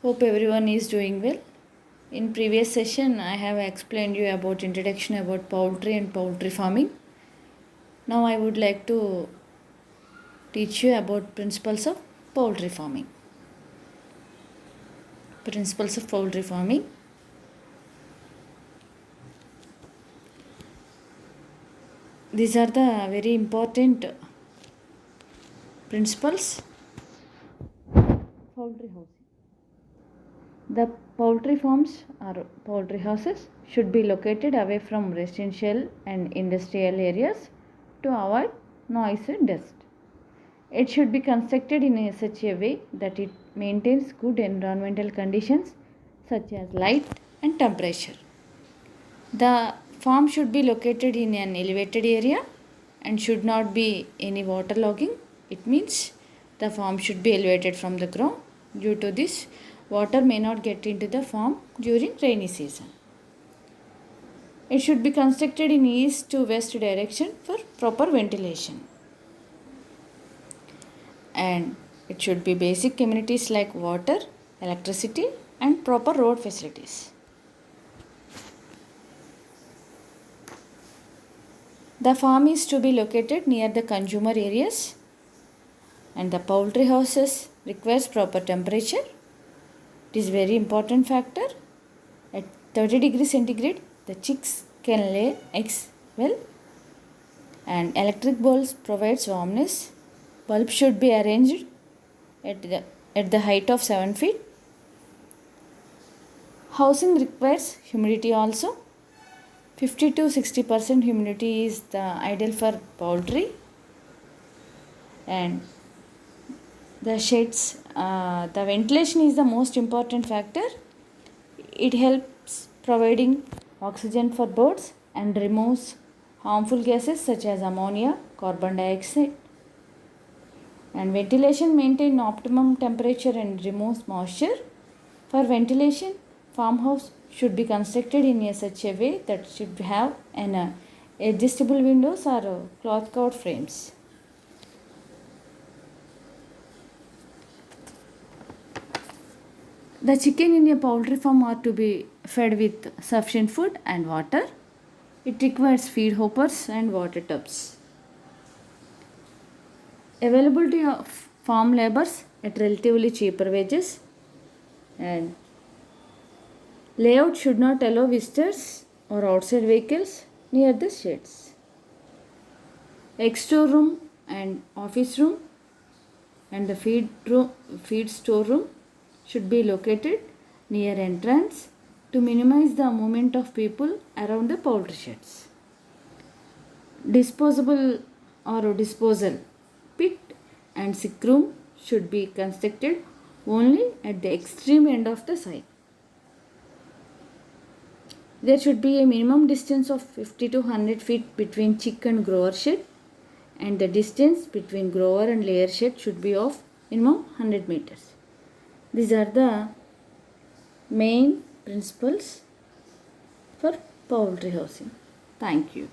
Hope everyone is doing well. In previous session, I have explained you about introduction about poultry and poultry farming. Now I would like to teach you about principles of poultry farming. Principles of poultry farming. These are the very important principles. Poultry housing. The poultry farms or poultry houses should be located away from residential and industrial areas to avoid noise and dust. It should be constructed in such a way that it maintains good environmental conditions such as light and temperature. The farm should be located in an elevated area and should not be any waterlogging. It means the farm should be elevated from the ground. Due to this, water may not get into the farm during rainy season. It should be constructed in east to west direction for proper ventilation. And it should be basic amenities like water, electricity and proper road facilities. The farm is to be located near the consumer areas and the poultry houses requires proper temperature. It is very important factor. At 30 degrees centigrade, the chicks can lay eggs well and electric bulbs provides warmness. Bulb should be arranged at the height of 7 feet. Housing requires humidity also. 50 to 60% humidity is the ideal for poultry. And the shades, the ventilation is the most important factor. It helps providing oxygen for birds and removes harmful gases such as ammonia, carbon dioxide. And ventilation maintains optimum temperature and removes moisture. For ventilation, farmhouse should be constructed in such a way that should have an adjustable windows or cloth covered frames. The chicken in a poultry farm are to be fed with sufficient food and water. It requires feed hoppers and water tubs. Availability of farm laborers at relatively cheaper wages, and layout should not allow visitors or outside vehicles near the sheds. Egg store room and office room and the feed store room should be located near entrance to minimize the movement of people around the poultry sheds. Disposable or disposal pit and sick room should be constructed only at the extreme end of the site. There should be a minimum distance of 50 to 100 feet between chick and grower shed, and the distance between grower and layer shed should be of minimum 100 meters. These are the main principles for poultry housing. Thank you.